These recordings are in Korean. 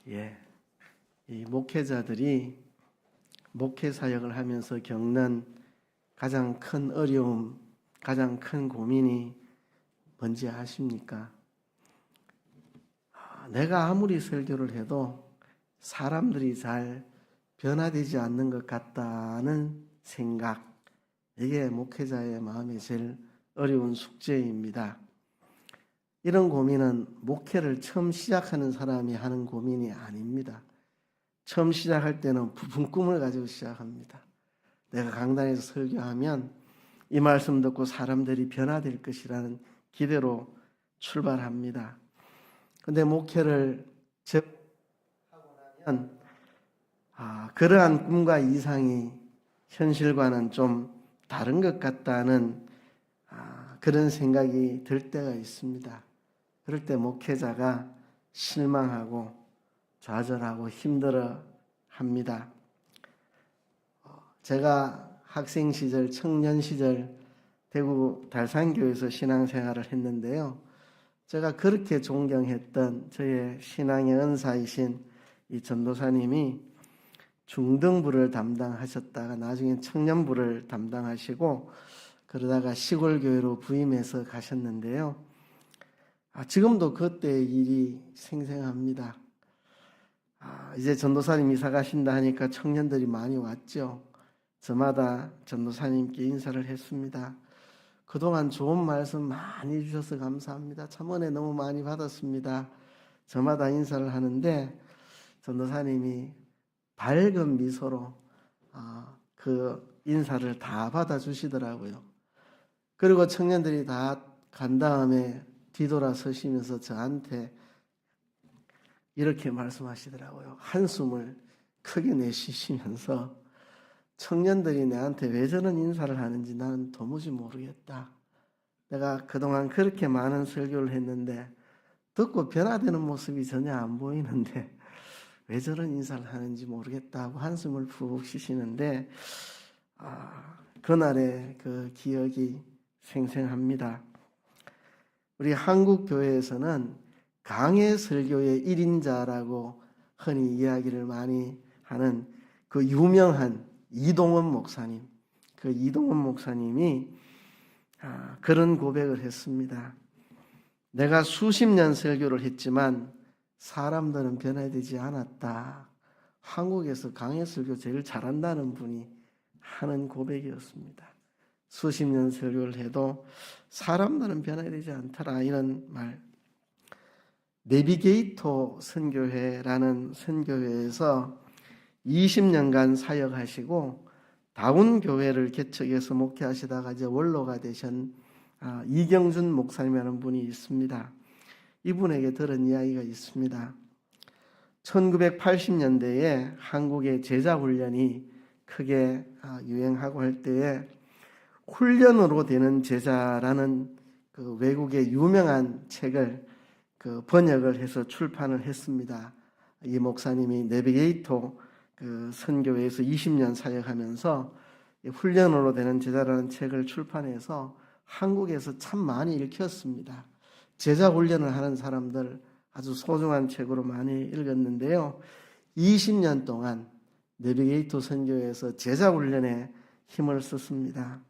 예, 이 목회자들이 목회 사역을 하면서 겪는 가장 큰 어려움, 가장 큰 고민이 뭔지 아십니까? 내가 아무리 설교를 해도 사람들이 잘 변화되지 않는 것 같다는 생각, 이게 목회자의 마음에 제일 어려운 숙제입니다. 이런 고민은 목회를 처음 시작하는 사람이 하는 고민이 아닙니다. 처음 시작할 때는 부푼 꿈을 가지고 시작합니다. 내가 강단에서 설교하면 이 말씀 듣고 사람들이 변화될 것이라는 기대로 출발합니다. 그런데 목회를 하고 나면 그러한 꿈과 이상이 현실과는 좀 다른 것 같다는 그런 생각이 들 때가 있습니다. 그럴 때 목회자가 실망하고 좌절하고 힘들어합니다. 제가 학생 시절, 청년 시절 대구 달산교에서 신앙생활을 했는데요. 제가 그렇게 존경했던 저의 신앙의 은사이신 이 전도사님이 중등부를 담당하셨다가 나중에 청년부를 담당하시고 그러다가 시골교회로 부임해서 가셨는데요. 지금도 그때의 일이 생생합니다. 이제 전도사님 이사 가신다 하니까 청년들이 많이 왔죠. 저마다 전도사님께 인사를 했습니다. 그동안 좋은 말씀 많이 주셔서 감사합니다. 참 은혜 너무 많이 받았습니다. 저마다 인사를 하는데 전도사님이 밝은 미소로 그 인사를 다 받아주시더라고요. 그리고 청년들이 다 간 다음에 뒤돌아서시면서 저한테 이렇게 말씀하시더라고요. 한숨을 크게 내쉬시면서 청년들이 내한테 왜 저런 인사를 하는지 나는 도무지 모르겠다. 내가 그동안 그렇게 많은 설교를 했는데 듣고 변화되는 모습이 전혀 안 보이는데 왜 저런 인사를 하는지 모르겠다고 한숨을 푹 쉬시는데 그날의 그 기억이 생생합니다. 우리 한국 교회에서는 강해 설교의 1인자라고 흔히 이야기를 많이 하는 그 유명한 이동원 목사님, 그 이동원 목사님이 그런 고백을 했습니다. 내가 수십 년 설교를 했지만 사람들은 변화되지 않았다. 한국에서 강해 설교 제일 잘한다는 분이 하는 고백이었습니다. 수십 년 설교를 해도 사람들은 변화되지 않더라, 이런 말. 내비게이터 선교회라는 선교회에서 20년간 사역하시고 다운교회를 개척해서 목회하시다가 이제 원로가 되신 이경준 목사님이라는 분이 있습니다. 이분에게 들은 이야기가 있습니다. 1980년대에 한국의 제자훈련이 크게 유행하고 할 때에 훈련으로 되는 제자라는 그 외국의 유명한 책을 그 번역을 해서 출판을 했습니다. 이 목사님이 내비게이터 그 선교회에서 20년 사역하면서 훈련으로 되는 제자라는 책을 출판해서 한국에서 참 많이 읽혔습니다. 제자 훈련을 하는 사람들 아주 소중한 책으로 많이 읽었는데요. 20년 동안 내비게이터 선교회에서 제자 훈련에 힘을 썼습니다.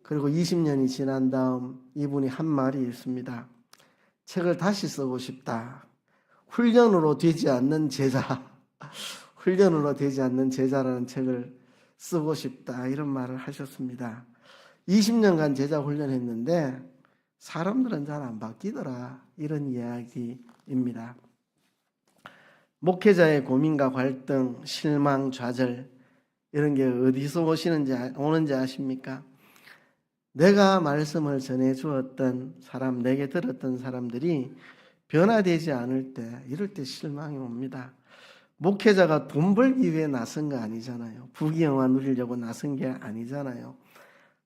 그리고 20년이 지난 다음 이분이 한 말이 있습니다. 책을 다시 쓰고 싶다. 훈련으로 되지 않는 제자, 훈련으로 되지 않는 제자라는 책을 쓰고 싶다. 이런 말을 하셨습니다. 20년간 제자 훈련했는데 사람들은 잘 안 바뀌더라. 이런 이야기입니다. 목회자의 고민과 갈등, 실망, 좌절 이런 게 어디서 오는지 아십니까? 내가 말씀을 전해 주었던 사람, 내게 들었던 사람들이 변화되지 않을 때, 이럴 때 실망이 옵니다. 목회자가 돈 벌기 위해 나선 거 아니잖아요. 부귀영화 누리려고 나선 게 아니잖아요.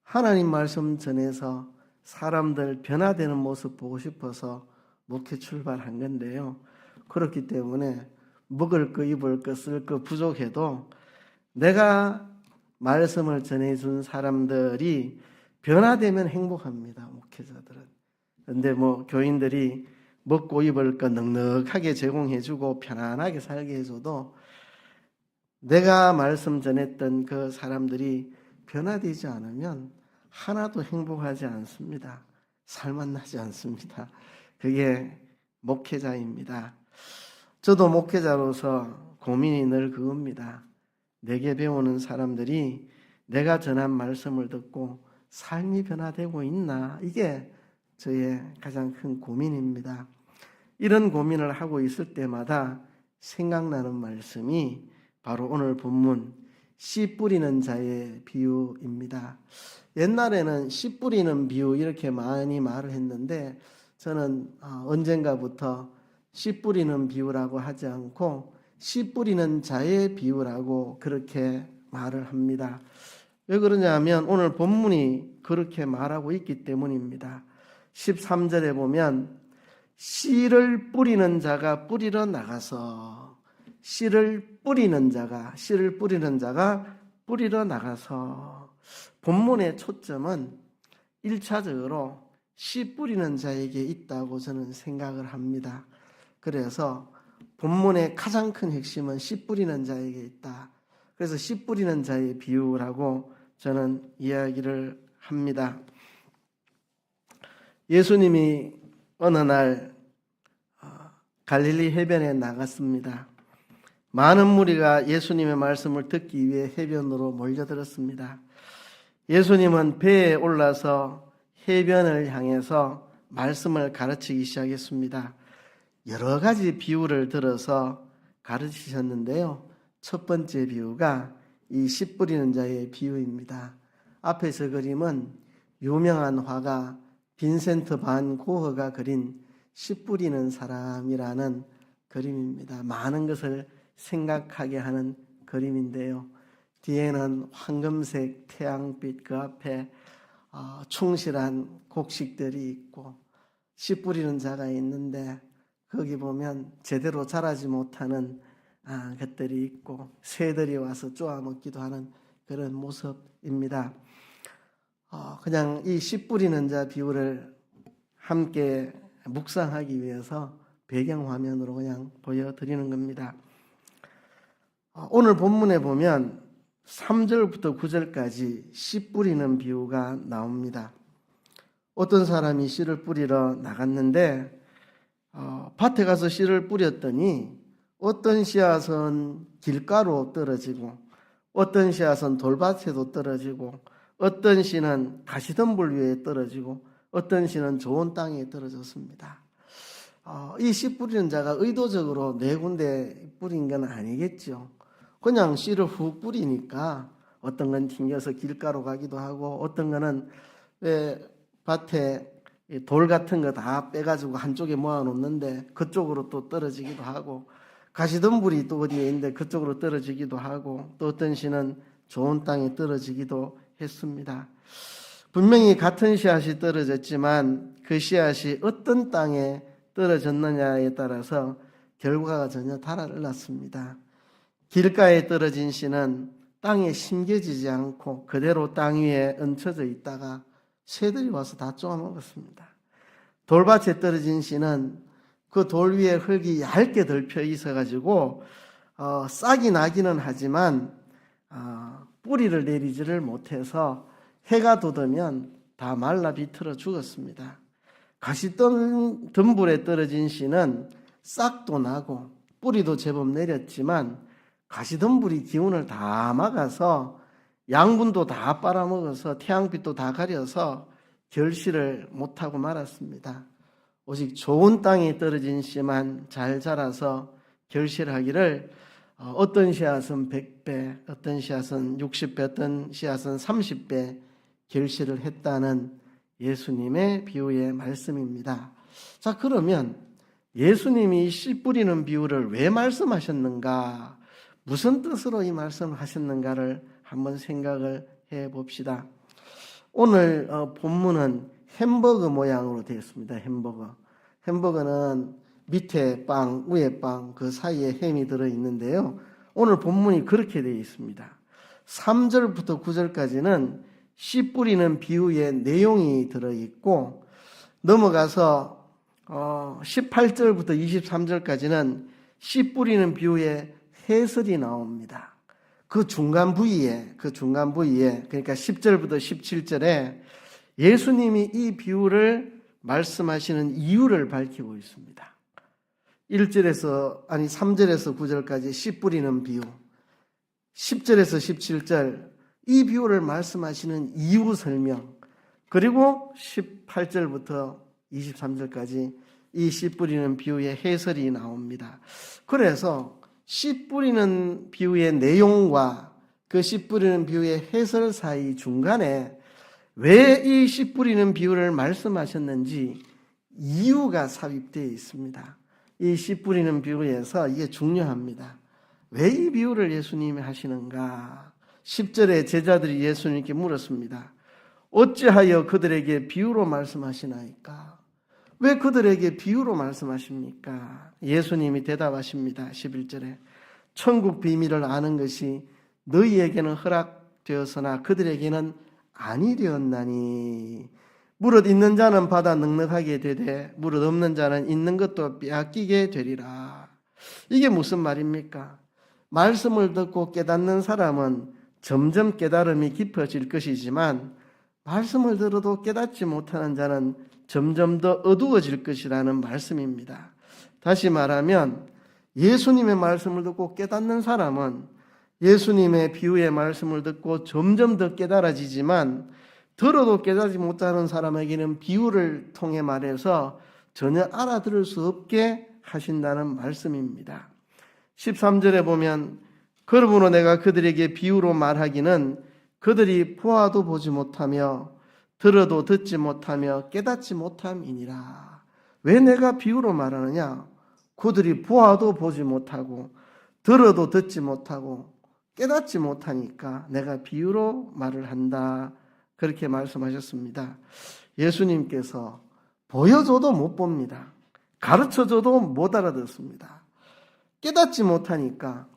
하나님 말씀 전해서 사람들 변화되는 모습 보고 싶어서 목회 출발한 건데요. 그렇기 때문에 먹을 거, 입을 거, 쓸 거 부족해도 내가 말씀을 전해준 사람들이 변화되면 행복합니다. 목회자들은. 그런데 교인들이 먹고 입을 것 넉넉하게 제공해주고 편안하게 살게 해줘도 내가 말씀 전했던 그 사람들이 변화되지 않으면 하나도 행복하지 않습니다. 살맛나지 않습니다. 그게 목회자입니다. 저도 목회자로서 고민이 늘 그겁니다. 내게 배우는 사람들이 내가 전한 말씀을 듣고 삶이 변화되고 있나? 이게 저의 가장 큰 고민입니다. 이런 고민을 하고 있을 때마다 생각나는 말씀이 바로 오늘 본문 씨 뿌리는 자의 비유입니다. 옛날에는 씨 뿌리는 비유 이렇게 많이 말을 했는데 저는 언젠가부터 씨 뿌리는 비유라고 하지 않고 씨 뿌리는 자의 비유라고 그렇게 말을 합니다. 왜 그러냐면 오늘 본문이 그렇게 말하고 있기 때문입니다. 13절에 보면 씨를 뿌리는 자가 뿌리러 나가서 씨를 뿌리는 자가 뿌리러 나가서 본문의 초점은 1차적으로 씨 뿌리는 자에게 있다고 저는 생각을 합니다. 그래서 본문의 가장 큰 핵심은 씨 뿌리는 자에게 있다. 그래서 씨 뿌리는 자의 비유라고 저는 이야기를 합니다. 예수님이 어느 날 갈릴리 해변에 나갔습니다. 많은 무리가 예수님의 말씀을 듣기 위해 해변으로 몰려들었습니다. 예수님은 배에 올라서 해변을 향해서 말씀을 가르치기 시작했습니다. 여러 가지 비유를 들어서 가르치셨는데요. 첫 번째 비유가 이 씨 뿌리는 자의 비유입니다. 앞에 저 그림은 유명한 화가 빈센트 반 고흐가 그린 씨 뿌리는 사람이라는 그림입니다. 많은 것을 생각하게 하는 그림인데요. 뒤에는 황금색 태양빛 그 앞에 충실한 곡식들이 있고 씨 뿌리는 자가 있는데 거기 보면 제대로 자라지 못하는 것들이 있고 새들이 와서 쪼아먹기도 하는 그런 모습입니다. 그냥 이 씨 뿌리는 자 비유를 함께 묵상하기 위해서 배경화면으로 그냥 보여드리는 겁니다. 오늘 본문에 보면 3절부터 9절까지 씨 뿌리는 비유가 나옵니다. 어떤 사람이 씨를 뿌리러 나갔는데 밭에 가서 씨를 뿌렸더니 어떤 씨앗은 길가로 떨어지고 어떤 씨앗은 돌밭에도 떨어지고 어떤 씨는 가시덤불 위에 떨어지고 어떤 씨는 좋은 땅에 떨어졌습니다. 이 씨 뿌리는 자가 의도적으로 네 군데 뿌린 건 아니겠죠. 그냥 씨를 훅 뿌리니까 어떤 건 튕겨서 길가로 가기도 하고 어떤 거는 왜 밭에 돌 같은 거 다 빼가지고 한쪽에 모아놓는데 그쪽으로 또 떨어지기도 하고 가시덤불이 또 어디에 있는데 그쪽으로 떨어지기도 하고 또 어떤 씨는 좋은 땅에 떨어지기도 했습니다. 분명히 같은 씨앗이 떨어졌지만 그 씨앗이 어떤 땅에 떨어졌느냐에 따라서 결과가 전혀 달랐습니다. 길가에 떨어진 씨는 땅에 심겨지지 않고 그대로 땅 위에 얹혀져 있다가 새들이 와서 다 쪼아먹었습니다. 돌밭에 떨어진 씨는 그 돌 위에 흙이 얇게 덮여 있어가지고 싹이 나기는 하지만 뿌리를 내리지를 못해서 해가 돋으면 다 말라 비틀어 죽었습니다. 가시덤불에 떨어진 씨는 싹도 나고 뿌리도 제법 내렸지만 가시덤불이 기운을 다 막아서 양분도 다 빨아먹어서 태양빛도 다 가려서 결실을 못하고 말았습니다. 오직 좋은 땅에 떨어진 씨만 잘 자라서 결실하기를 어떤 씨앗은 100배, 어떤 씨앗은 60배, 어떤 씨앗은 30배 결실을 했다는 예수님의 비유의 말씀입니다. 자, 그러면 예수님이 씨 뿌리는 비유를 왜 말씀하셨는가? 무슨 뜻으로 이 말씀을 하셨는가를 한번 생각을 해 봅시다. 오늘 본문은 햄버거 모양으로 되어 있습니다. 햄버거는 밑에 빵, 위에 빵, 그 사이에 햄이 들어있는데요. 오늘 본문이 그렇게 되어 있습니다. 3절부터 9절까지는 씨 뿌리는 비유의 내용이 들어있고 넘어가서 18절부터 23절까지는 씨 뿌리는 비유의 해설이 나옵니다. 그 중간 부위에 그러니까 10절부터 17절에 예수님이 이 비유를 말씀하시는 이유를 밝히고 있습니다. 3절에서 9절까지 씨 뿌리는 비유, 10절에서 17절 이 비유를 말씀하시는 이유 설명, 그리고 18절부터 23절까지 이 씨 뿌리는 비유의 해설이 나옵니다. 그래서 씨 뿌리는 비유의 내용과 그 씨 뿌리는 비유의 해설 사이 중간에 왜 이 씨 뿌리는 비유를 말씀하셨는지 이유가 삽입되어 있습니다. 이 씨 뿌리는 비유에서 이게 중요합니다. 왜 이 비유를 예수님이 하시는가? 10절에 제자들이 예수님께 물었습니다. 어찌하여 그들에게 비유로 말씀하시나이까? 왜 그들에게 비유로 말씀하십니까? 예수님이 대답하십니다. 11절에 천국 비밀을 아는 것이 너희에게는 허락되었으나 그들에게는 아니 되었나니 무릇 있는 자는 받아 넉넉하게 되되 무릇 없는 자는 있는 것도 빼앗기게 되리라. 이게 무슨 말입니까? 말씀을 듣고 깨닫는 사람은 점점 깨달음이 깊어질 것이지만 말씀을 들어도 깨닫지 못하는 자는 점점 더 어두워질 것이라는 말씀입니다. 다시 말하면 예수님의 말씀을 듣고 깨닫는 사람은 예수님의 비유의 말씀을 듣고 점점 더 깨달아지지만 들어도 깨닫지 못하는 사람에게는 비유를 통해 말해서 전혀 알아들을 수 없게 하신다는 말씀입니다. 13절에 보면 그러므로 내가 그들에게 비유로 말하기는 그들이 보아도 보지 못하며 들어도 듣지 못하며 깨닫지 못함이니라. 왜 내가 비유로 말하느냐? 그들이 보아도 보지 못하고 들어도 듣지 못하고 깨닫지 못하니까 내가 비유로 말을 한다. 그렇게 말씀하셨습니다. 예수님께서 보여줘도 못 봅니다. 가르쳐줘도 못 알아듣습니다. 깨닫지 못하니까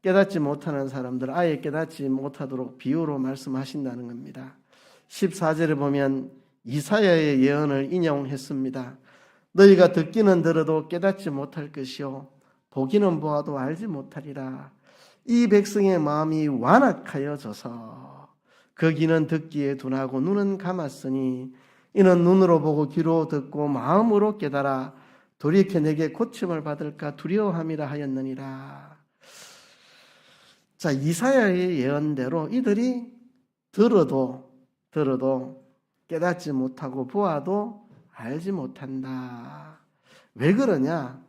깨닫지 못하는 사람들 아예 깨닫지 못하도록 비유로 말씀하신다는 겁니다. 14절에 보면 이사야의 예언을 인용했습니다. 너희가 듣기는 들어도 깨닫지 못할 것이요 보기는 보아도 알지 못하리라. 이 백성의 마음이 완악하여져서 그 귀는 듣기에 둔하고 눈은 감았으니 이는 눈으로 보고 귀로 듣고 마음으로 깨달아 돌이켜 내게 고침을 받을까 두려워함이라 하였느니라. 자, 이사야의 예언대로 이들이 들어도 깨닫지 못하고 보아도 알지 못한다. 왜 그러냐?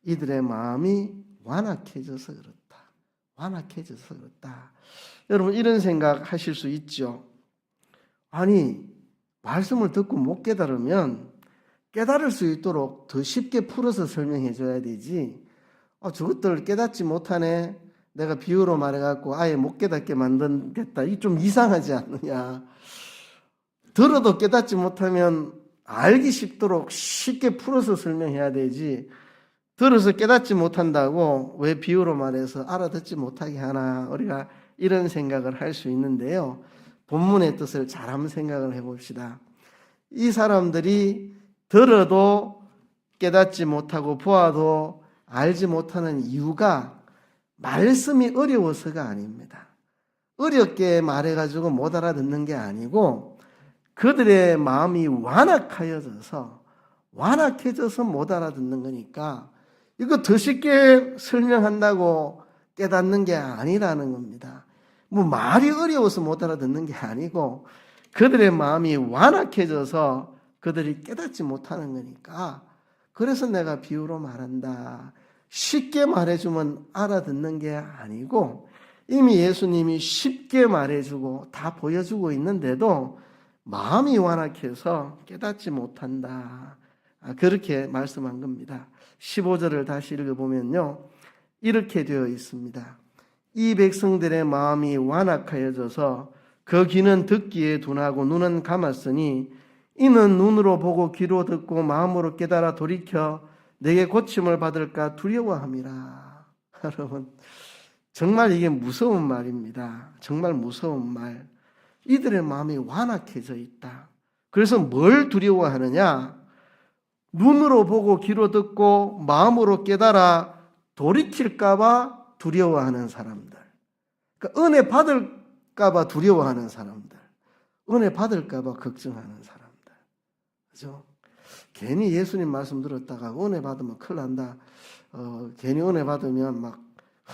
이들의 마음이 완악해져서 그렇다. 완악해져서 그렇다. 여러분 이런 생각 하실 수 있죠. 아니 말씀을 듣고 못 깨달으면 깨달을 수 있도록 더 쉽게 풀어서 설명해 줘야 되지. 저것들 깨닫지 못하네. 내가 비유로 말해갖고 아예 못 깨닫게 만들겠다. 이 좀 이상하지 않느냐. 들어도 깨닫지 못하면 알기 쉽도록 쉽게 풀어서 설명해야 되지. 들어서 깨닫지 못한다고 왜 비유로 말해서 알아듣지 못하게 하나. 우리가 이런 생각을 할 수 있는데요. 본문의 뜻을 잘 한번 생각을 해봅시다. 이 사람들이 들어도 깨닫지 못하고 보아도 알지 못하는 이유가 말씀이 어려워서가 아닙니다. 어렵게 말해가지고 못 알아듣는 게 아니고 그들의 마음이 완악해져서 못 알아듣는 거니까 이거 더 쉽게 설명한다고 깨닫는 게 아니라는 겁니다. 뭐 말이 어려워서 못 알아듣는 게 아니고 그들의 마음이 완악해져서 그들이 깨닫지 못하는 거니까 그래서 내가 비유로 말한다. 쉽게 말해주면 알아듣는 게 아니고 이미 예수님이 쉽게 말해주고 다 보여주고 있는데도 마음이 완악해서 깨닫지 못한다. 그렇게 말씀한 겁니다. 15절을 다시 읽어보면요. 이렇게 되어 있습니다. 이 백성들의 마음이 완악하여져서 그 귀는 듣기에 둔하고 눈은 감았으니 이는 눈으로 보고 귀로 듣고 마음으로 깨달아 돌이켜 내게 고침을 받을까 두려워함이라. 여러분 정말 이게 무서운 말입니다. 정말 무서운 말. 이들의 마음이 완악해져 있다. 그래서 뭘 두려워하느냐? 눈으로 보고 귀로 듣고 마음으로 깨달아 돌이킬까봐 두려워하는 사람들. 그러니까 은혜 받을까봐 두려워하는 사람들. 은혜 받을까봐 걱정하는 사람들. 그죠? 괜히 예수님 말씀 들었다가 은혜 받으면 큰일 난다. 괜히 은혜 받으면 막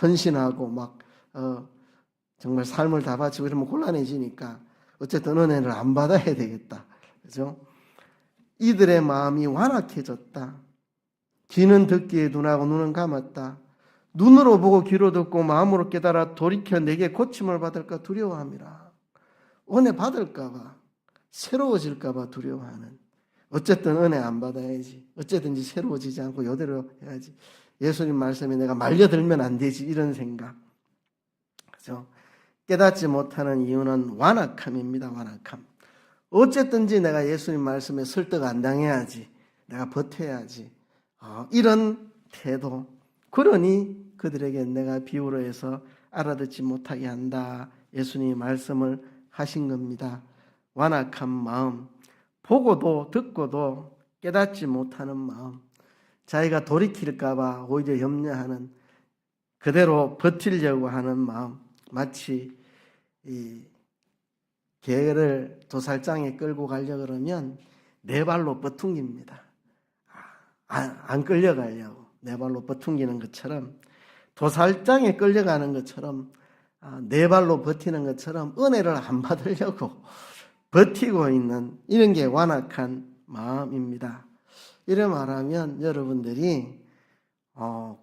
헌신하고 막 정말 삶을 다 바치고 이러면 곤란해지니까 어쨌든 은혜를 안 받아야 되겠다. 그죠? 이들의 마음이 완악해졌다. 귀는 듣기에 둔하고 눈은 감았다. 눈으로 보고 귀로 듣고 마음으로 깨달아 돌이켜 내게 고침을 받을까 두려워함이라. 은혜 받을까봐, 새로워질까봐 두려워하는. 어쨌든 은혜 안 받아야지. 어쨌든지 새로워지지 않고 이대로 해야지. 예수님 말씀에 내가 말려들면 안 되지. 이런 생각. 그죠? 깨닫지 못하는 이유는 완악함입니다. 완악함. 어쨌든지 내가 예수님 말씀에 설득 안 당해야지. 내가 버텨야지. 이런 태도. 그러니 그들에게 내가 비유로 해서 알아듣지 못하게 한다. 예수님이 말씀을 하신 겁니다. 완악한 마음. 보고도 듣고도 깨닫지 못하는 마음. 자기가 돌이킬까봐 오히려 염려하는, 그대로 버티려고 하는 마음. 마치 이 개를 도살장에 끌고 가려고 그러면 네 발로 버퉁깁니다. 안 끌려가려고 네 발로 버퉁기는 것처럼, 도살장에 끌려가는 것처럼, 네 발로 버티는 것처럼 은혜를 안 받으려고 버티고 있는 이런 게 완악한 마음입니다. 이래 말하면 여러분들이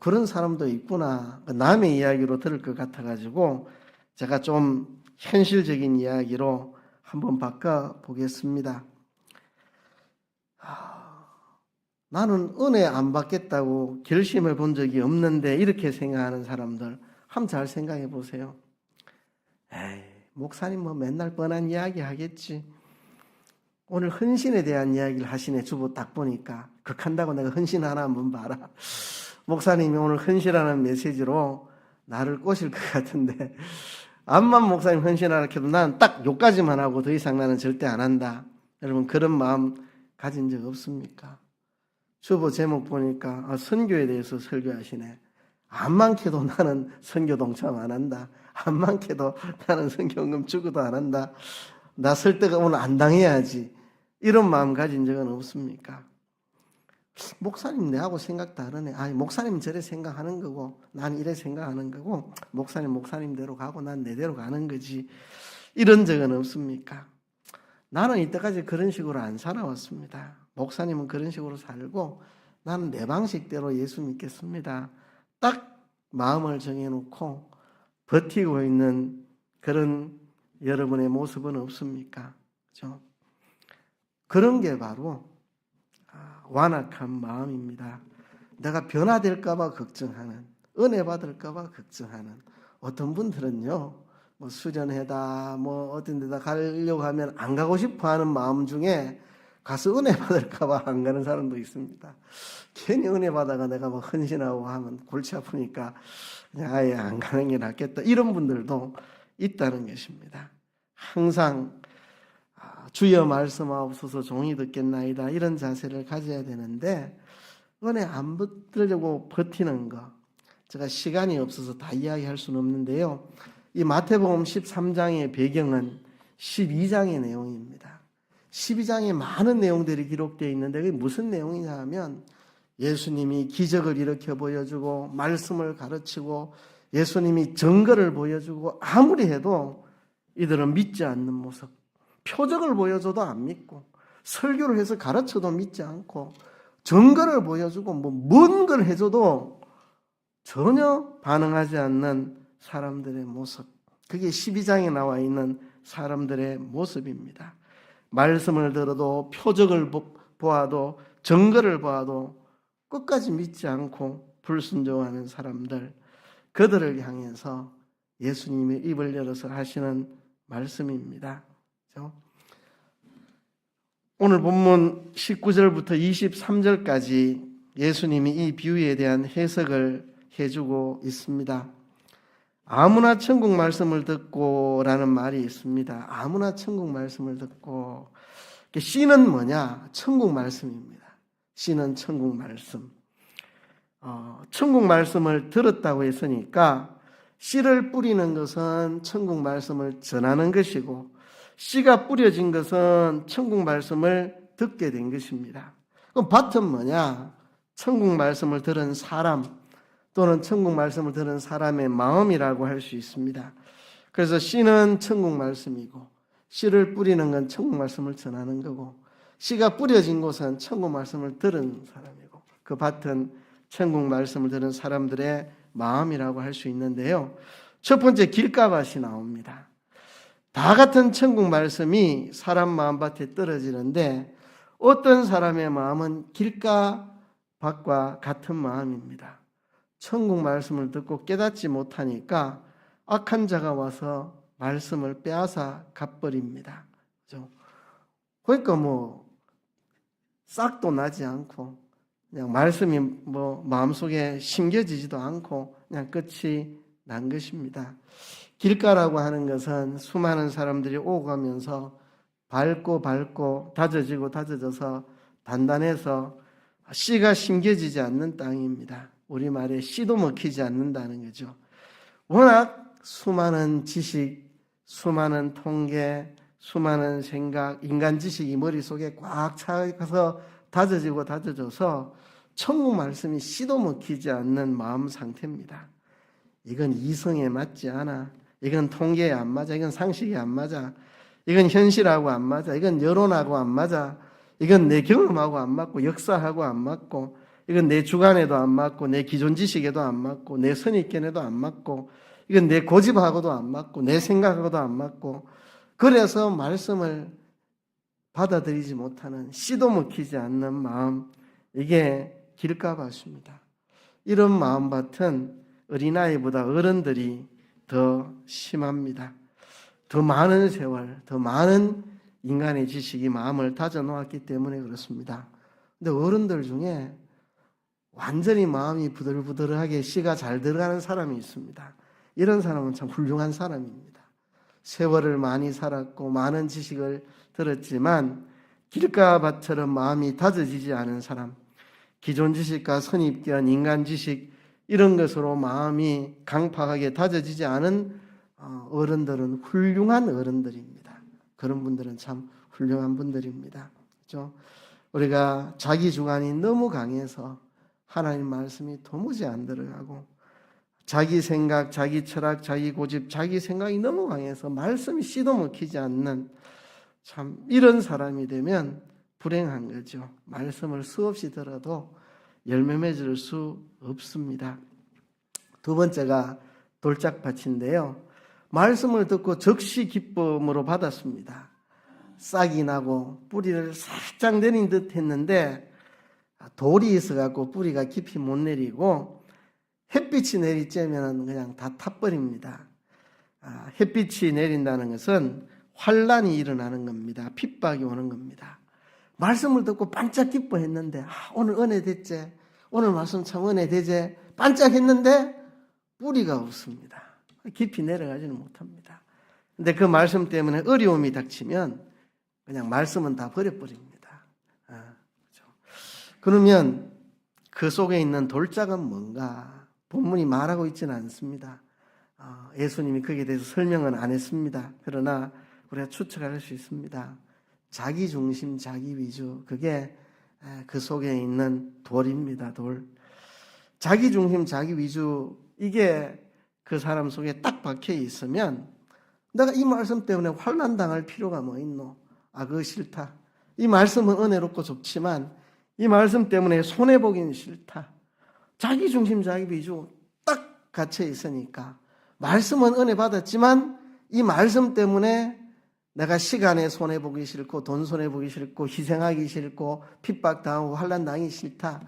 그런 사람도 있구나, 남의 이야기로 들을 것 같아가지고 제가 좀 현실적인 이야기로 한번 바꿔보겠습니다. 나는 은혜 안 받겠다고 결심을 본 적이 없는데 이렇게 생각하는 사람들 한번 잘 생각해 보세요. 에이, 목사님 뭐 맨날 뻔한 이야기 하겠지. 오늘 헌신에 대한 이야기를 하시네. 주보 딱 보니까 극한다고 내가 헌신 하나 한번 봐라. 목사님이 오늘 헌신하는 메시지로 나를 꼬실 것 같은데, 암만 목사님 헌신하라 해도 난 딱 요까지만 하고 더 이상 나는 절대 안 한다. 여러분 그런 마음 가진 적 없습니까? 주보 제목 보니까 선교에 대해서 설교하시네. 암만 캐도 나는 선교 동참 안 한다. 암만 캐도 나는 선교헌금 주고도 안 한다. 나 설득 오늘 안 당해야지. 이런 마음 가진 적은 없습니까? 목사님 내하고 생각 다르네. 아니 목사님 저래 생각하는 거고 난 이래 생각하는 거고 목사님 목사님대로 가고 난 내대로 가는 거지. 이런 적은 없습니까? 나는 이때까지 그런 식으로 안 살아왔습니다. 목사님은 그런 식으로 살고 나는 내 방식대로 예수 믿겠습니다. 딱 마음을 정해놓고 버티고 있는 그런 여러분의 모습은 없습니까? 그렇죠? 그런 게 바로 완악한 마음입니다. 내가 변화될까봐 걱정하는, 은혜 받을까봐 걱정하는. 어떤 분들은요, 뭐 수련회다, 뭐 어떤 데다 가려고 하면 안 가고 싶어 하는 마음 중에 가서 은혜 받을까봐 안 가는 사람도 있습니다. 괜히 은혜 받아가 내가 뭐 헌신하고 하면 골치 아프니까 그냥 아예 안 가는 게 낫겠다. 이런 분들도 있다는 것입니다. 항상 주여 말씀하옵소서 종이 듣겠나이다 이런 자세를 가져야 되는데 은혜 안 받으려고 버티는 거, 제가 시간이 없어서 다 이야기할 수는 없는데요. 이 마태복음 13장의 배경은 12장의 내용입니다. 12장에 많은 내용들이 기록되어 있는데 그게 무슨 내용이냐 하면 예수님이 기적을 일으켜 보여주고 말씀을 가르치고 예수님이 증거를 보여주고 아무리 해도 이들은 믿지 않는 모습, 표적을 보여줘도 안 믿고 설교를 해서 가르쳐도 믿지 않고 증거를 보여주고 뭔 걸 해줘도 전혀 반응하지 않는 사람들의 모습, 그게 12장에 나와 있는 사람들의 모습입니다. 말씀을 들어도 표적을 보아도 증거를 보아도 끝까지 믿지 않고 불순종하는 사람들, 그들을 향해서 예수님이 입을 열어서 하시는 말씀입니다. 그렇죠? 오늘 본문 19절부터 23절까지 예수님이 이 비유에 대한 해석을 해주고 있습니다. 아무나 천국 말씀을 듣고 라는 말이 있습니다. 아무나 천국 말씀을 듣고. C는 뭐냐? 천국 말씀입니다. 씨는 천국 말씀. 천국 말씀을 들었다고 했으니까 씨를 뿌리는 것은 천국 말씀을 전하는 것이고 씨가 뿌려진 것은 천국 말씀을 듣게 된 것입니다. 그럼 밭은 뭐냐? 천국 말씀을 들은 사람 또는 천국 말씀을 들은 사람의 마음이라고 할 수 있습니다. 그래서 씨는 천국 말씀이고 씨를 뿌리는 건 천국 말씀을 전하는 거고 씨가 뿌려진 곳은 천국 말씀을 들은 사람이고 그 밭은 천국 말씀을 들은 사람들의 마음이라고 할 수 있는데요. 첫 번째 길가밭이 나옵니다. 다 같은 천국 말씀이 사람 마음밭에 떨어지는데 어떤 사람의 마음은 길가밭과 같은 마음입니다. 천국 말씀을 듣고 깨닫지 못하니까 악한 자가 와서 말씀을 빼앗아 가버립니다. 그렇죠? 그러니까 싹도 나지 않고 그냥 말씀이 마음속에 심겨지지도 않고 그냥 끝이 난 것입니다. 길가라고 하는 것은 수많은 사람들이 오고 가면서 밟고 다져져서 단단해서 씨가 심겨지지 않는 땅입니다. 우리말에 씨도 먹히지 않는다는 거죠. 워낙 수많은 지식, 수많은 통계, 수많은 생각, 인간 지식이 머릿속에 꽉 차서 다져져서 천국 말씀이 씨도 먹히지 않는 마음 상태입니다. 이건 이성에 맞지 않아. 이건 통계에 안 맞아. 이건 상식에 안 맞아. 이건 현실하고 안 맞아. 이건 여론하고 안 맞아. 이건 내 경험하고 안 맞고 역사하고 안 맞고 이건 내 주관에도 안 맞고 내 기존 지식에도 안 맞고 내 선입견에도 안 맞고 이건 내 고집하고도 안 맞고 내 생각하고도 안 맞고 그래서 말씀을 받아들이지 못하는 씨도 먹히지 않는 마음, 이게 길가밭입니다. 이런 마음밭은 어린아이보다 어른들이 더 심합니다. 더 많은 세월, 더 많은 인간의 지식이 마음을 다져놓았기 때문에 그렇습니다. 근데 어른들 중에 완전히 마음이 부들부들하게 씨가 잘 들어가는 사람이 있습니다. 이런 사람은 참 훌륭한 사람입니다. 세월을 많이 살았고 많은 지식을 들었지만 길가밭처럼 마음이 다져지지 않은 사람, 기존 지식과 선입견, 인간 지식 이런 것으로 마음이 강팍하게 다져지지 않은 어른들은 훌륭한 어른들입니다. 그런 분들은 참 훌륭한 분들입니다. 그렇죠? 우리가 자기 주관이 너무 강해서 하나님 말씀이 도무지 안 들어가고 자기 생각, 자기 철학, 자기 고집, 자기 생각이 너무 강해서 말씀이 씨도 먹히지 않는 참 이런 사람이 되면 불행한 거죠. 말씀을 수없이 들어도 열매 맺을 수 없습니다. 두 번째가 돌짝밭인데요. 말씀을 듣고 즉시 기쁨으로 받았습니다. 싹이 나고 뿌리를 살짝 내린 듯 했는데 돌이 있어갖고 뿌리가 깊이 못 내리고 햇빛이 내리쬐면 그냥 다 타버립니다. 햇빛이 내린다는 것은 환란이 일어나는 겁니다. 핍박이 오는 겁니다. 말씀을 듣고 반짝 기뻐했는데 오늘 은혜 됐지? 오늘 말씀 참 은혜 되지? 반짝했는데 뿌리가 없습니다. 깊이 내려가지는 못합니다. 근데 그 말씀 때문에 어려움이 닥치면 그냥 말씀은 다 버려버립니다. 그렇죠? 그러면 그 속에 있는 돌짝은 뭔가? 본문이 말하고 있지는 않습니다. 예수님이 거기에 대해서 설명은 안 했습니다. 그러나 우리가 추측할 수 있습니다. 자기 중심, 자기 위주, 그게 그 속에 있는 돌입니다. 돌. 자기 중심, 자기 위주, 이게 그 사람 속에 딱 박혀 있으면 내가 이 말씀 때문에 환난 당할 필요가 뭐 있노? 그거 싫다. 이 말씀은 은혜롭고 좋지만 이 말씀 때문에 손해보긴 싫다. 자기 중심, 자기 위주 딱 갇혀 있으니까 말씀은 은혜 받았지만 이 말씀 때문에 내가 시간에 손해보기 싫고 돈 손해보기 싫고 희생하기 싫고 핍박당하고 환난당하기 싫다.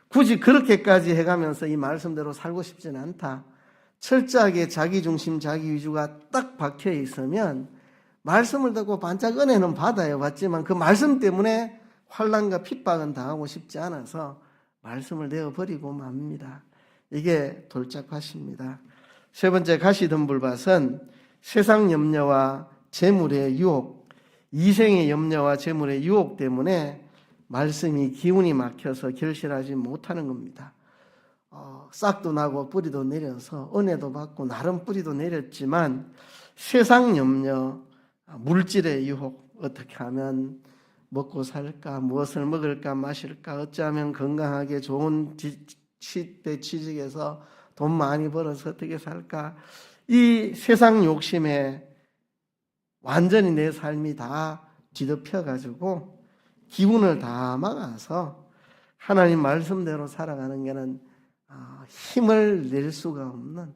굳이 그렇게까지 해가면서 이 말씀대로 살고 싶지는 않다. 철저하게 자기 중심, 자기 위주가 딱 박혀 있으면 말씀을 듣고 반짝 은혜는 받아요. 받지만 그 말씀 때문에 환난과 핍박은 당하고 싶지 않아서 말씀을 내어버리고 맙니다. 이게 돌짝밭입니다. 세 번째 가시덤불밭은 세상 염려와 재물의 유혹, 이생의 염려와 재물의 유혹 때문에 말씀이 기운이 막혀서 결실하지 못하는 겁니다. 싹도 나고 뿌리도 내려서 은혜도 받고 나름 뿌리도 내렸지만 세상 염려, 물질의 유혹, 어떻게 하면 먹고 살까, 무엇을 먹을까 마실까, 어찌하면 건강하게 좋은 대 취직해서 돈 많이 벌어서 어떻게 살까, 이 세상 욕심에 완전히 내 삶이 다 뒤덮여가지고 기운을 다 막아서 하나님 말씀대로 살아가는 게는 힘을 낼 수가 없는,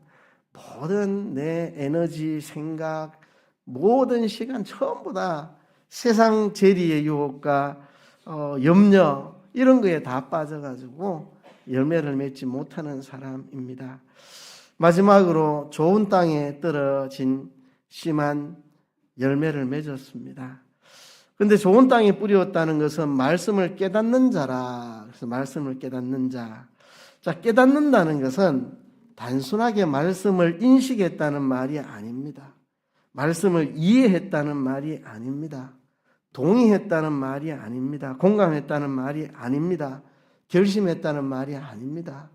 모든 내 에너지, 생각, 모든 시간 전부 다 세상 재리의 유혹과 염려 이런 거에 다 빠져가지고 열매를 맺지 못하는 사람입니다. 마지막으로 좋은 땅에 떨어진 심한 열매를 맺었습니다. 근데 좋은 땅에 뿌렸다는 것은 말씀을 깨닫는 자라. 그래서 말씀을 깨닫는 자. 자, 깨닫는다는 것은 단순하게 말씀을 인식했다는 말이 아닙니다. 말씀을 이해했다는 말이 아닙니다. 동의했다는 말이 아닙니다. 공감했다는 말이 아닙니다. 결심했다는 말이 아닙니다.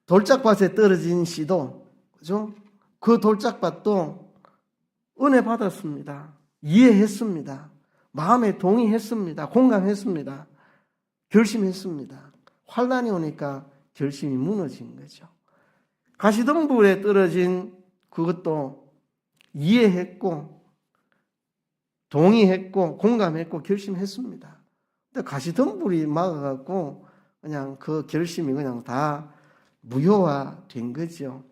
돌짝밭에 떨어진 씨도, 그죠? 그 돌짝밭도 은혜 받았습니다. 이해했습니다. 마음에 동의했습니다. 공감했습니다. 결심했습니다. 환난이 오니까 결심이 무너진 거죠. 가시덤불에 떨어진 그것도 이해했고 동의했고 공감했고 결심했습니다. 근데 가시덤불이 막아갖고 그냥 그 결심이 그냥 다 무효화된 거죠.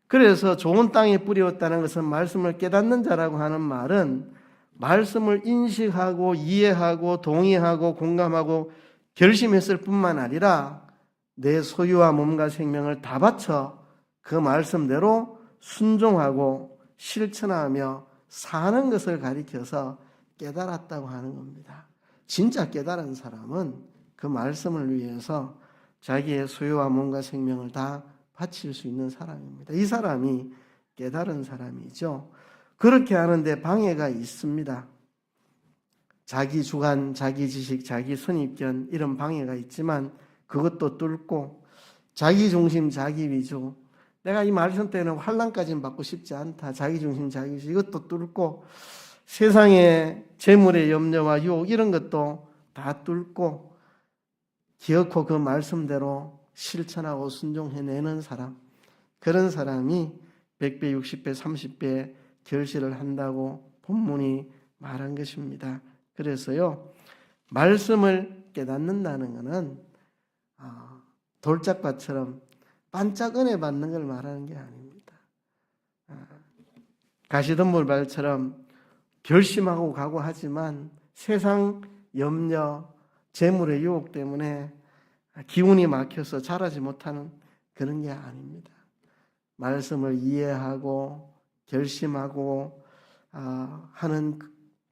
그래서 좋은 땅에 뿌렸다는 것은 말씀을 깨닫는 자라고 하는 말은 말씀을 인식하고 이해하고 동의하고 공감하고 결심했을 뿐만 아니라 내 소유와 몸과 생명을 다 바쳐 그 말씀대로 순종하고 실천하며 사는 것을 가리켜서 깨달았다고 하는 겁니다. 진짜 깨달은 사람은 그 말씀을 위해서 자기의 소유와 몸과 생명을 다 바칠 수 있는 사람입니다. 이 사람이 깨달은 사람이죠. 그렇게 하는데 방해가 있습니다. 자기 주관, 자기 지식, 자기 선입견 이런 방해가 있지만 그것도 뚫고 자기 중심, 자기 위주, 내가 이 말씀 때는 환난까지는 받고 싶지 않다. 자기 중심, 자기 위주 이것도 뚫고 세상의 재물의 염려와 유혹 이런 것도 다 뚫고 기어코 그 말씀대로 실천하고 순종해내는 사람, 그런 사람이 100배, 60배, 30배 결실을 한다고 본문이 말한 것입니다. 그래서요, 말씀을 깨닫는다는 것은 돌짝밭처럼 반짝 은혜 받는 걸 말하는 게 아닙니다. 가시덤불발처럼 결심하고 각오하지만 세상 염려, 재물의 유혹 때문에 기운이 막혀서 자라지 못하는 그런 게 아닙니다. 말씀을 이해하고 결심하고 하는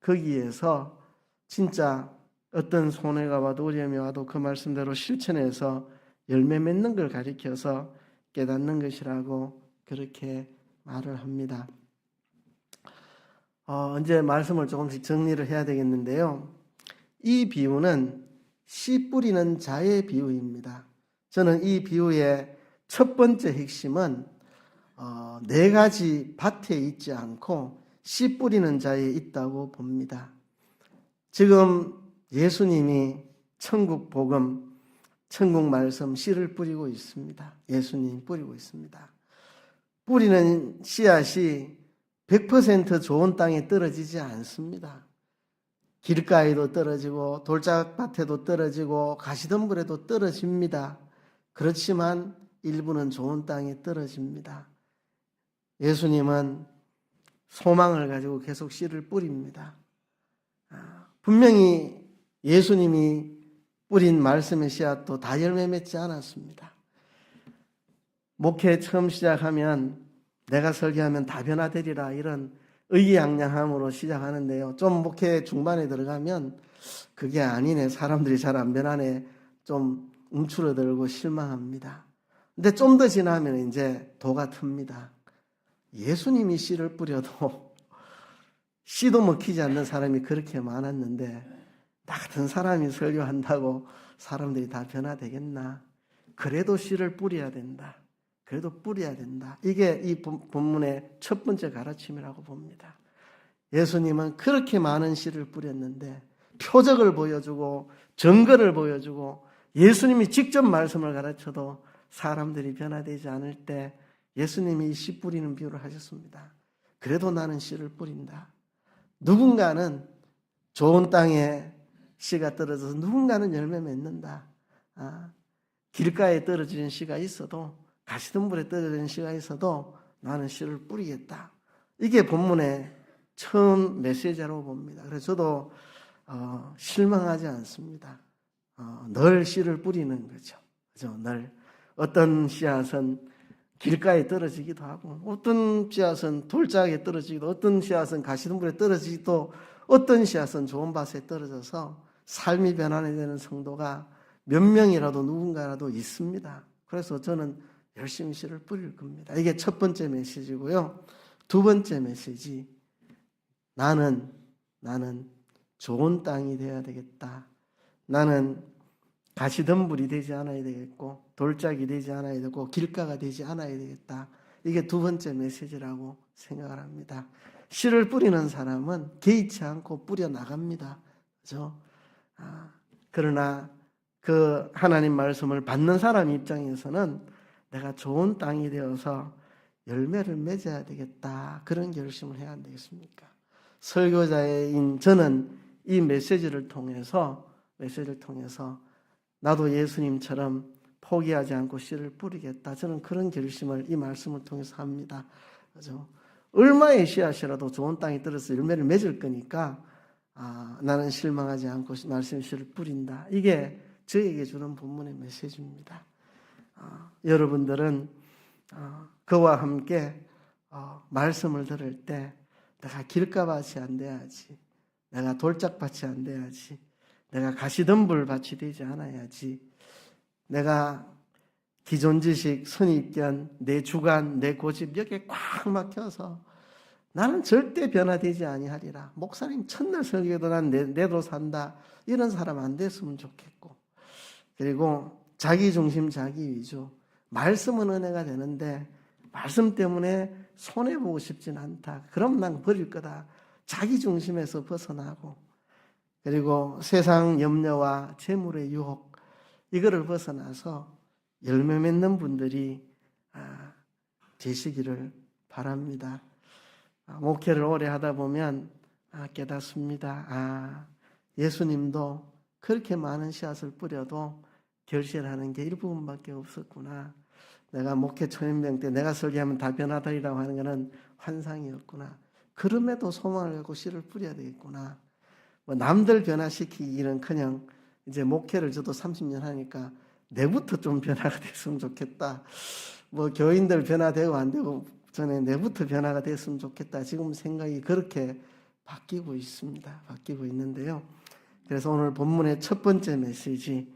거기에서 진짜 어떤 손해가 와도 어려움이 와도 그 말씀대로 실천해서 열매 맺는 걸 가리켜서 깨닫는 것이라고 그렇게 말을 합니다. 이제 말씀을 조금씩 정리를 해야 되겠는데요. 이 비유는 씨 뿌리는 자의 비유입니다. 저는 이 비유의 첫 번째 핵심은 네 가지 밭에 있지 않고 씨 뿌리는 자에 있다고 봅니다. 지금 예수님이 천국 복음, 천국 말씀 씨를 뿌리고 있습니다. 예수님이 뿌리고 있습니다. 뿌리는 씨앗이 100% 좋은 땅에 떨어지지 않습니다. 길가에도 떨어지고 돌짝밭에도 떨어지고 가시덤불에도 떨어집니다. 그렇지만 일부는 좋은 땅에 떨어집니다. 예수님은 소망을 가지고 계속 씨를 뿌립니다. 분명히 예수님이 뿌린 말씀의 씨앗도 다 열매 맺지 않았습니다. 목회 처음 시작하면 내가 설교하면 다 변화되리라 이런 의기양양함으로 시작하는데요. 좀 목회 중반에 들어가면 그게 아니네, 사람들이 잘 안 변하네, 좀 움츠러들고 실망합니다. 근데 좀 더 지나면 이제 도가 틉니다. 예수님이 씨를 뿌려도 씨도 먹히지 않는 사람이 그렇게 많았는데 나 같은 사람이 설교한다고 사람들이 다 변화되겠나? 그래도 씨를 뿌려야 된다. 그래도 뿌려야 된다. 이게 이 본문의 첫 번째 가르침이라고 봅니다. 예수님은 그렇게 많은 씨를 뿌렸는데 표적을 보여주고 증거를 보여주고 예수님이 직접 말씀을 가르쳐도 사람들이 변화되지 않을 때 예수님이 이 씨 뿌리는 비유를 하셨습니다. 그래도 나는 씨를 뿌린다. 누군가는 좋은 땅에 씨가 떨어져서 누군가는 열매 맺는다. 길가에 떨어지는 씨가 있어도 가시덤불에 떨어지는 씨가 있어도 나는 씨를 뿌리겠다. 이게 본문의 처음 메시지라고 봅니다. 그래서 저도 실망하지 않습니다. 늘 씨를 뿌리는 거죠. 그죠? 늘 어떤 씨앗은 길가에 떨어지기도 하고, 어떤 씨앗은 돌짝에 떨어지기도, 어떤 씨앗은 가시덤불에 떨어지기도, 어떤 씨앗은 좋은 밭에 떨어져서 삶이 변화되는 성도가 몇 명이라도 누군가라도 있습니다. 그래서 저는 열심히 씨를 뿌릴 겁니다. 이게 첫 번째 메시지고요. 두 번째 메시지, 나는 좋은 땅이 되어야 되겠다. 나는 가시덤불이 되지 않아야 되겠고 돌짝이 되지 않아야 되고 길가가 되지 않아야 되겠다. 이게 두 번째 메시지라고 생각을 합니다. 씨를 뿌리는 사람은 개의치 않고 뿌려 나갑니다. 그죠? 그러나 그 하나님 말씀을 받는 사람 입장에서는 내가 좋은 땅이 되어서 열매를 맺어야 되겠다. 그런 결심을 해야 안 되겠습니까? 설교자인 저는 이 메시지를 통해서 나도 예수님처럼 포기하지 않고 씨를 뿌리겠다. 저는 그런 결심을 이 말씀을 통해서 합니다. 그죠? 얼마의 씨앗이라도 좋은 땅에 떨어서 열매를 맺을 거니까 나는 실망하지 않고 말씀의 씨를 뿌린다. 이게 저에게 주는 본문의 메시지입니다. 여러분들은 그와 함께 말씀을 들을 때 내가 길가밭이 안 돼야지, 내가 돌짝밭이 안 돼야지, 내가 가시덤불밭이 되지 않아야지, 내가 기존 지식, 선입견, 내 주관, 내 고집 여기에 꽉 막혀서 나는 절대 변화되지 아니하리라. 목사님 첫날 설교도 난 내도 산다. 이런 사람 안 됐으면 좋겠고, 그리고 자기 중심, 자기 위주. 말씀은 은혜가 되는데 말씀 때문에 손해보고 싶진 않다. 그럼 난 버릴 거다. 자기 중심에서 벗어나고, 그리고 세상 염려와 재물의 유혹, 이거를 벗어나서 열매 맺는 분들이 되시기를 바랍니다. 목회를 오래 하다 보면 깨닫습니다. 예수님도 그렇게 많은 씨앗을 뿌려도 결실하는 게 일부분밖에 없었구나. 내가 목회 초연병 때 내가 설교하면 다 변하더라고 하는 것은 환상이었구나. 그럼에도 소망을 갖고 씨를 뿌려야 되겠구나. 남들 변화시키기는커녕 이제 목회를 저도 30년 하니까 내부터 좀 변화가 됐으면 좋겠다. 교인들 변화되고 안 되고 전에 내부터 변화가 됐으면 좋겠다. 지금 생각이 그렇게 바뀌고 있습니다. 바뀌고 있는데요. 그래서 오늘 본문의 첫 번째 메시지,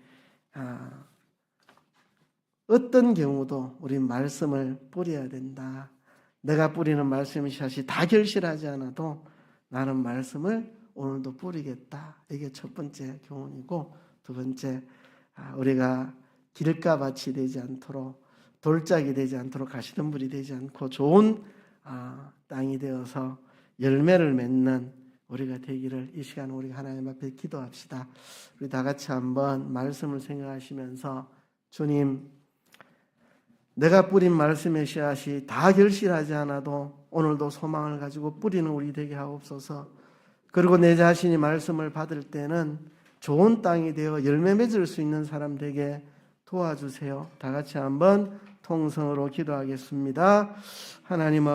어떤 경우도 우리 말씀을 뿌려야 된다. 내가 뿌리는 말씀의 씨앗이 다 결실하지 않아도 나는 말씀을 오늘도 뿌리겠다. 이게 첫 번째 교훈이고, 두 번째, 우리가 길가밭이 되지 않도록, 돌짝이 되지 않도록, 가시덤불이 되지 않고 좋은 땅이 되어서 열매를 맺는 우리가 되기를 이 시간 우리 하나님 앞에 기도합시다. 우리 다 같이 한번 말씀을 생각하시면서, 주님, 내가 뿌린 말씀의 씨앗이 다 결실하지 않아도 오늘도 소망을 가지고 뿌리는 우리 되게 하옵소서. 그리고 내 자신이 말씀을 받을 때는 좋은 땅이 되어 열매 맺을 수 있는 사람 되게 도와주세요. 다 같이 한번 통성으로 기도하겠습니다. 하나님